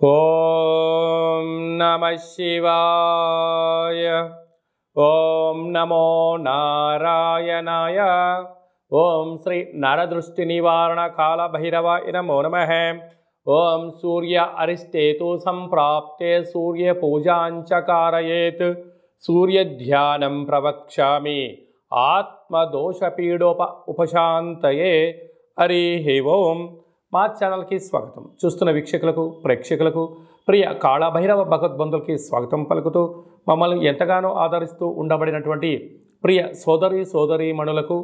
ఓం నమః శివాయ. ఓం నమో నారాయణాయ. ఓం శ్రీ నరదృష్టి నివారణ కాల భైరవాయ నమో నమః. ఓం సూర్య అరిష్టేతు సంప్రాప్తే సూర్య పూజాంచ కారయేత్. సూర్య ధ్యానం ప్రవక్ష్యామి ఆత్మదోషపీడోప ఉపశాంతయే. హరి ఓం. మా ఛానల్కి స్వాగతం. చూస్తున్న వీక్షకులకు ప్రేక్షకులకు ప్రియ కాళభైరవ భగవద్బంధులకి స్వాగతం పలుకుతూ మమ్మల్ని ఎంతగానో ఆదరిస్తూ ఉండబడినటువంటి ప్రియ సోదరీమణులకు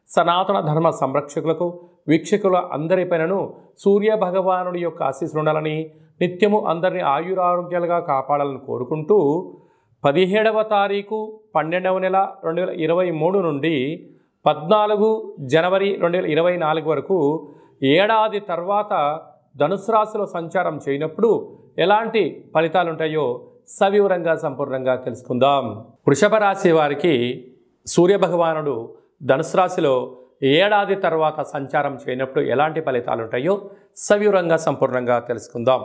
సనాతన ధర్మ సంరక్షకులకు వీక్షకుల అందరిపైనను సూర్య భగవానుడి యొక్క ఆశీస్సులు ఉండాలని నిత్యము అందరినీ ఆయురారోగ్యాలుగా కాపాడాలని కోరుకుంటూ 17వ తారీఖు 12వ నెల 2023 నుండి 14 జనవరి 2024 వరకు ఏడాది తర్వాత ధనుసు రాశిలో సంచారం చేయనప్పుడు ఎలాంటి ఫలితాలు ఉంటాయో సవివరంగా సంపూర్ణంగా తెలుసుకుందాం. వృషభ రాశి వారికి సూర్యభగవానుడు ధనుసు రాశిలో ఏడాది తర్వాత సంచారం చేయనప్పుడు ఎలాంటి ఫలితాలు ఉంటాయో సవివరంగా సంపూర్ణంగా తెలుసుకుందాం.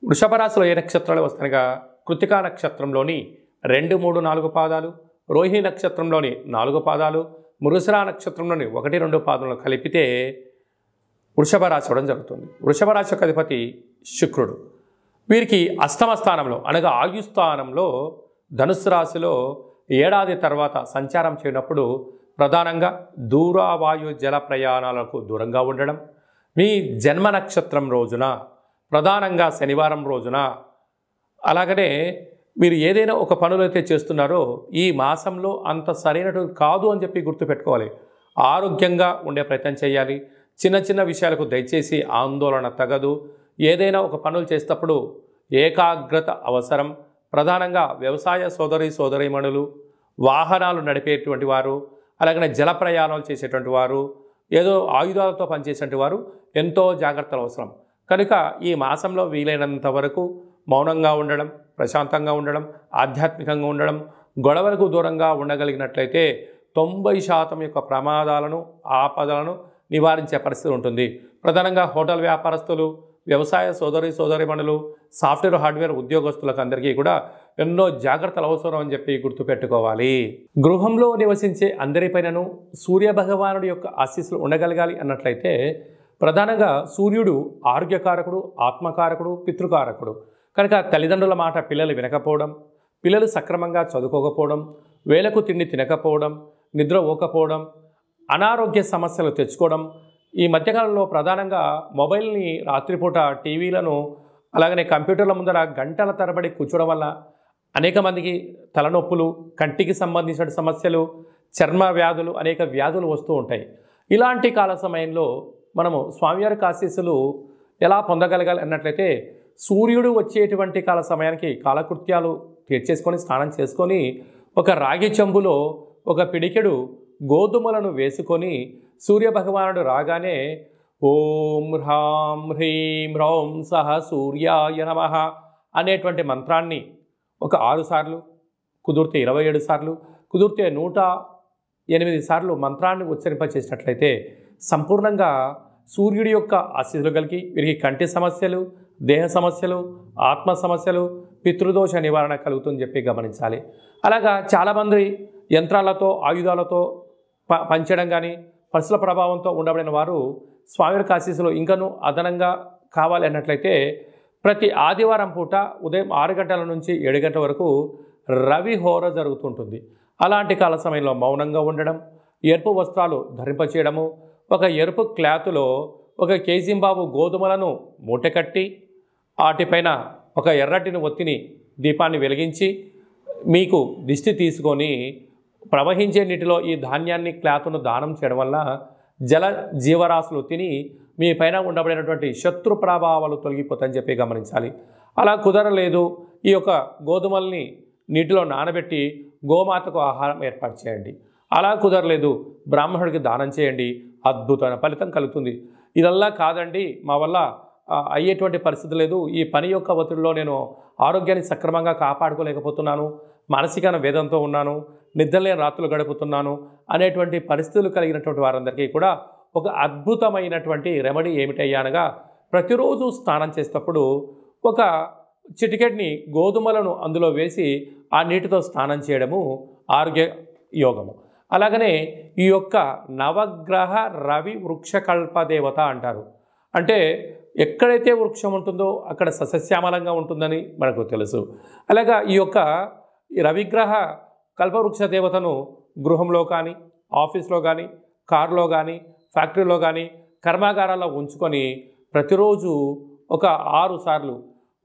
వృషభ రాశిలో ఏ నక్షత్రాలు వస్తాయిగా కృతికా నక్షత్రంలోని 2, 3, 4 పాదాలు, రోహిణి నక్షత్రంలోని 4 పాదాలు, మృగశిర నక్షత్రంలోని 1, 2 పాదాలను కలిపితే వృషభ రాశి అవడం జరుగుతుంది. వృషభ రాశి యొక్క అధిపతి శుక్రుడు. వీరికి అష్టమ స్థానంలో అనగా ఆయుస్థానంలో ధనుస్సు రాశిలో ఏడాది తర్వాత సంచారం చేయనప్పుడు ప్రధానంగా దూరవాయు జల ప్రయాణాలకు దూరంగా ఉండడం, మీ జన్మ నక్షత్రం రోజున ప్రధానంగా శనివారం రోజున, అలాగనే మీరు ఏదైనా ఒక పనులు అయితే చేస్తున్నారో ఈ మాసంలో అంత సరైనటువంటి కాదు అని చెప్పి గుర్తుపెట్టుకోవాలి. ఆరోగ్యంగా ఉండే ప్రయత్నం చేయాలి. చిన్న చిన్న విషయాలకు దయచేసి ఆందోళన తగదు. ఏదైనా ఒక పనులు చేసేటప్పుడు ఏకాగ్రత అవసరం. ప్రధానంగా వ్యవసాయ సోదరీమణులు, వాహనాలు నడిపేటువంటి వారు, అలాగనే జల ప్రయాణాలు చేసేటువంటి వారు, ఏదో ఆయుధాలతో పనిచేసేటువంటి వారు ఎంతో జాగ్రత్తలు అవసరం. కనుక ఈ మాసంలో వీలైనంత వరకు మౌనంగా ఉండడం, ప్రశాంతంగా ఉండడం, ఆధ్యాత్మికంగా ఉండడం, గొడవలకు దూరంగా ఉండగలిగినట్లయితే 90% యొక్క ప్రమాదాలను ఆపదలను నివారించే పరిస్థితి ఉంటుంది. ప్రధానంగా హోటల్ వ్యాపారస్తులు, వ్యవసాయ సోదరీమణులు, సాఫ్ట్వేర్ హార్డ్వేర్ ఉద్యోగస్తులకు అందరికీ కూడా ఎన్నో జాగ్రత్తలు అవసరం అని చెప్పి గుర్తుపెట్టుకోవాలి. గృహంలో నివసించే అందరిపైనను సూర్య భగవానుడి యొక్క ఆశీస్సులు ఉండగలగాలి అన్నట్లయితే ప్రధానంగా సూర్యుడు ఆరోగ్యకారకుడు, ఆత్మకారకుడు, పితృకారకుడు. కనుక తల్లిదండ్రుల మాట పిల్లలు వినకపోవడం, పిల్లలు సక్రమంగా చదువుకోకపోవడం, వేళకు తిండి తినకపోవడం, నిద్ర పోకపోవడం, అనారోగ్య సమస్యలు తెచ్చుకోవడం, ఈ మధ్యకాలంలో ప్రధానంగా మొబైల్ని రాత్రిపూట టీవీలను అలాగనే కంప్యూటర్ల ముందర గంటల తరబడి కూర్చోవడం వల్ల అనేక మందికి తలనొప్పులు, కంటికి సంబంధించిన సమస్యలు, చర్మ వ్యాధులు, అనేక వ్యాధులు వస్తూ ఉంటాయి. ఇలాంటి కాల సమయంలో మనము స్వామివారికి ఆశీస్సులు ఎలా పొందగలగాలి అన్నట్లయితే సూర్యుడు వచ్చేటువంటి కాల సమయానికి కాలకృత్యాలు తీర్చేసుకొని స్నానం చేసుకొని ఒక రాగి చెంబులో ఒక పిడికెడు గోధుమలను వేసుకొని సూర్యభగవానుడు రాగానే ఓం హ్రాం హ్రీం హ్రౌం సహ సూర్యాయ నమః అనేటువంటి మంత్రాన్ని ఒక 6 సార్లు, కుదిరితే 27 సార్లు, కుదిరితే 108 సార్లు మంత్రాన్ని ఉచ్చరింపచేసినట్లయితే సంపూర్ణంగా సూర్యుడి యొక్క ఆశీస్సులు కలిగి వీరికి కంటి సమస్యలు, దేహ సమస్యలు, ఆత్మ సమస్యలు, పితృదోష నివారణ కలుగుతుందని చెప్పి గమనించాలి. అలాగా చాలామంది యంత్రాలతో ఆయుధాలతో పనిచేయడం కానీ పరిస్థితుల ప్రభావంతో ఉండబడిన వారు స్వామివారికి ఆశీస్సులు ఇంకనూ అదనంగా కావాలి అన్నట్లయితే ప్రతి ఆదివారం పూట ఉదయం 6 గంటల నుంచి 7 గంటల వరకు రవి హోర జరుగుతుంటుంది. అలాంటి కాల సమయంలో మౌనంగా ఉండడం, ఎరుపు వస్త్రాలు ధరింపచేయడము, ఒక ఎరుపు క్లాతులో 1 కేజీంబాబు గోధుమలను మూటకట్టి వాటిపైన ఒక ఎర్రటిని ఒత్తిని దీపాన్ని వెలిగించి మీకు దిష్టి తీసుకొని ప్రవహించే నీటిలో ఈ ధాన్యాన్ని క్లాతును దానం చేయడం వల్ల జల జీవరాశులు తిని మీ పైన ఉండబడినటువంటి శత్రు ప్రభావాలు తొలగిపోతాయని చెప్పి గమనించాలి. అలా కుదరలేదు, ఈ యొక్క గోధుమల్ని నీటిలో నానబెట్టి గోమాతకు ఆహారం ఏర్పాటు చేయండి. అలా కుదరలేదు, బ్రాహ్మణుడికి దానం చేయండి, అద్భుతమైన ఫలితం కలుగుతుంది. ఇదల్లా కాదండి, మా వల్ల అయ్యేటువంటి పరిస్థితి లేదు, ఈ పని యొక్క ఒత్తిడిలో నేను ఆరోగ్యాన్ని సక్రమంగా కాపాడుకోలేకపోతున్నాను, మానసిక వేదంతో ఉన్నాను, నిద్రలేని రాత్రులు గడుపుతున్నాను అనేటువంటి పరిస్థితులు కలిగినటువంటి వారందరికీ కూడా ఒక అద్భుతమైనటువంటి రెమెడీ ఏమిటయ్యా అనగా ప్రతిరోజు స్నానం చేసేటప్పుడు ఒక చిటికెట్ని గోధుమలను అందులో వేసి ఆ నీటితో స్నానం చేయడము ఆరోగ్య యోగము. అలాగనే ఈ యొక్క నవగ్రహ రవి వృక్షకల్ప దేవత అంటారు. అంటే ఎక్కడైతే వృక్షం ఉంటుందో అక్కడ సస్యశ్యామలంగా ఉంటుందని మనకు తెలుసు. అలాగా ఈ యొక్క రవిగ్రహ కల్పవృక్ష దేవతను గృహంలో కానీ, ఆఫీస్లో కానీ, కారులో కానీ, ఫ్యాక్టరీలో కానీ, కర్మాగారాల్లో ఉంచుకొని ప్రతిరోజు ఒక 6 సార్లు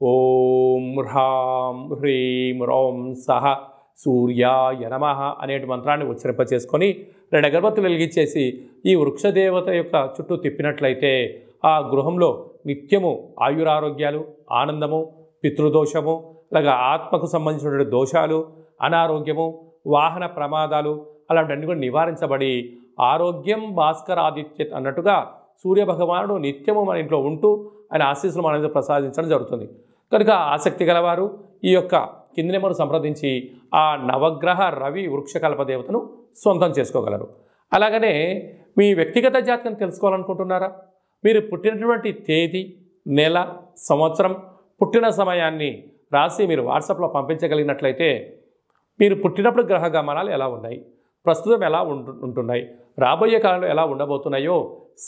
ఓం హ్రాం హ్రీం రోం సహ సూర్యాయ నమః అనేటి మంత్రాన్ని ఉచ్చరింపచేసుకొని 2 అగరబత్తులు వెలిగించేసి ఈ వృక్షదేవత యొక్క చుట్టూ తిప్పినట్లయితే ఆ గృహంలో నిత్యము ఆయురారోగ్యాలు, ఆనందము, పితృదోషము, అలాగా ఆత్మకు సంబంధించిన దోషాలు, అనారోగ్యము, వాహన ప్రమాదాలు అలాంటివన్నీ కూడా నివారించబడి ఆరోగ్యం భాస్కరాదిత్యత్ అన్నట్టుగా సూర్యభగవానుడు నిత్యము మన ఇంట్లో ఉంటూ ఆయన ఆశీస్సులు మన మీద ప్రసాదించడం జరుగుతుంది. కనుక ఆసక్తి గలవారు ఈ యొక్క కింది నెంబరు సంప్రదించి ఆ నవగ్రహ రవి వృక్షకల్ప దేవతను సొంతం చేసుకోగలరు. అలాగనే మీ వ్యక్తిగత జాతకం తెలుసుకోవాలనుకుంటున్నారా? మీరు పుట్టినటువంటి తేదీ, నెల, సంవత్సరం, పుట్టిన సమయాన్ని రాసి మీరు వాట్సాప్లో పంపించగలిగినట్లయితే మీరు పుట్టినప్పుడు గ్రహ గమనాలు ఎలా ఉన్నాయి, ప్రస్తుతం ఎలా ఉంటున్నాయి, రాబోయే కాలంలో ఎలా ఉండబోతున్నాయో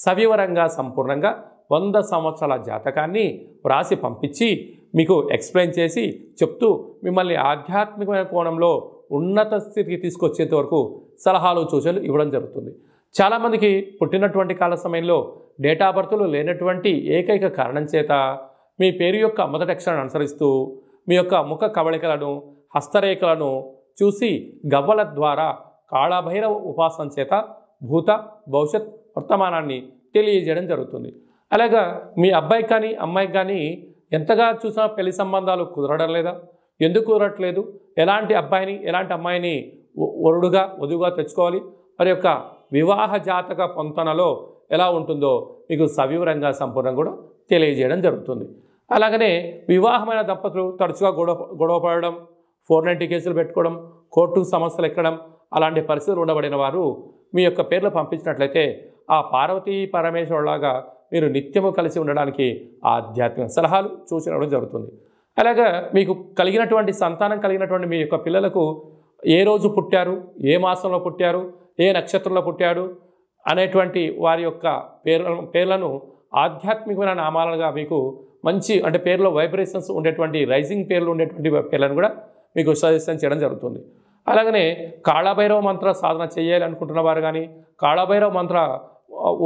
సవివరంగా సంపూర్ణంగా 100 సంవత్సరాల జాతకాన్ని వ్రాసి పంపించి మీకు ఎక్స్ప్లెయిన్ చేసి చెప్తూ మిమ్మల్ని ఆధ్యాత్మికమైన కోణంలో ఉన్నత స్థితికి తీసుకొచ్చేంత వరకు సలహాలు సూచనలు ఇవ్వడం జరుగుతుంది. చాలామందికి పుట్టినటువంటి కాల సమయంలో డేటా బర్త్లు లేనటువంటి ఏకైక కారణం చేత మీ పేరు యొక్క మొదటి అక్షరాన్ని అనుసరిస్తూ మీ యొక్క ముఖ కవళికలను, హస్తరేఖలను చూసి గవ్వల ద్వారా కాళభైరవ ఉపాసన చేత భూత, భవిష్యత్, వర్తమానాన్ని తెలియజేయడం జరుగుతుంది. అలాగా మీ అబ్బాయికి కానీ అమ్మాయికి కానీ ఎంతగా చూసినా పెళ్లి సంబంధాలు కుదరడం లేదా? ఎందుకు కుదరట్లేదు? ఎలాంటి అబ్బాయిని ఎలాంటి అమ్మాయిని వరుడుగా వధువుగా తెచ్చుకోవాలి? మరి యొక్క వివాహ జాతక పొంతనలో ఎలా ఉంటుందో మీకు సవివరంగా సంపూర్ణంగా కూడా తెలియజేయడం జరుగుతుంది. అలాగనే వివాహమైన దంపతులు తరచుగా గొడవ పడడం, 490 కేసులు పెట్టుకోవడం, కోర్టుకు సమస్యలు ఎక్కడం అలాంటి పరిస్థితులు ఉండబడిన వారు మీ యొక్క పేర్లు పంపించినట్లయితే ఆ పార్వతీ పరమేశ్వరులాగా మీరు నిత్యము కలిసి ఉండడానికి ఆధ్యాత్మిక సలహాలు సూచనలు జరుగుతుంది. అలాగా మీకు కలిగినటువంటి సంతానం కలిగినటువంటి మీ యొక్క పిల్లలకు ఏ రోజు పుట్టారు, ఏ మాసంలో పుట్టారు, ఏ నక్షత్రంలో పుట్టాడు అనేటువంటి వారి యొక్క పేర్లను ఆధ్యాత్మికమైన నామాలుగా మీకు మంచి అంటే పేర్లో వైబ్రేషన్స్ ఉండేటువంటి రైజింగ్ పేర్లు ఉండేటువంటి పేర్లను కూడా మీకు సజెషన్ చేయడం జరుగుతుంది. అలాగనే కాళభైరవ మంత్ర సాధన చేయాలనుకుంటున్న వారు కానీ, కాళభైరవ మంత్ర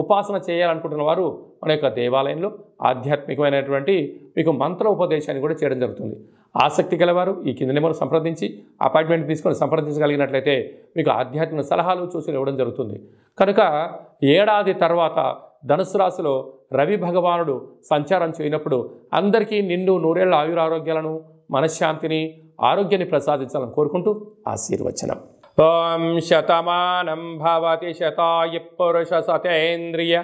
ఉపాసన చేయాలనుకుంటున్న వారు మన యొక్క దేవాలయంలో ఆధ్యాత్మికమైనటువంటి మీకు మంత్ర ఉపదేశాన్ని కూడా చేయడం జరుగుతుంది. ఆసక్తి గలవారు ఈ కింద నెంబర్ సంప్రదించి అపాయింట్మెంట్ తీసుకొని సంప్రదించగలిగినట్లయితే మీకు ఆధ్యాత్మిక సలహాలు సూచనలు ఇవ్వడం జరుగుతుంది. కనుక ఏడాది తర్వాత ధనుసు రాశిలో రవి భగవానుడు సంచారం చేయనప్పుడు అందరికీ నిండు నూరేళ్ల ఆయురారోగ్యాలను, మనశ్శాంతిని, ఆరోగ్యాన్ని ప్రసాదించాలని కోరుకుంటూ ఆశీర్వచనం. ఓం శతమానం భవతి శతాయ పురుష సతేంద్రియ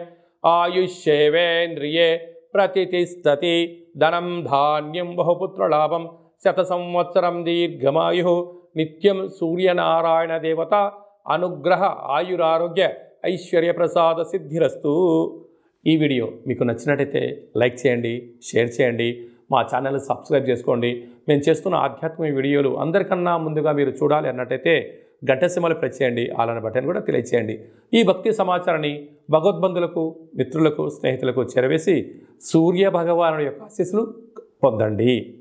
ఆయుష్యేవేంద్రియే ప్రతిష్టతి ధనం ధాన్యం బహుపుత్రలాభం శత సంవత్సరం దీర్ఘమాయు నిత్యం సూర్యనారాయణ దేవత అనుగ్రహ ఆయురారోగ్య ఐశ్వర్య ప్రసాద సిద్ధిరస్తు. ఈ వీడియో మీకు నచ్చినట్టయితే లైక్ చేయండి, షేర్ చేయండి, మా ఛానల్ సబ్స్క్రైబ్ చేసుకోండి. మేము చేస్తున్న ఆధ్యాత్మిక వీడియోలు అందరికన్నా ముందుగా మీరు చూడాలి అన్నట్టయితే గంట సింబల్ ప్రెస్ చేయండి, ఆలన బటన్ కూడా తెలియచేయండి. ఈ భక్తి సమాచారాన్ని భగవద్బంధులకు, మిత్రులకు, స్నేహితులకు చేరవేసి సూర్య భగవానుడి యొక్క ఆశీస్సులు పొందండి.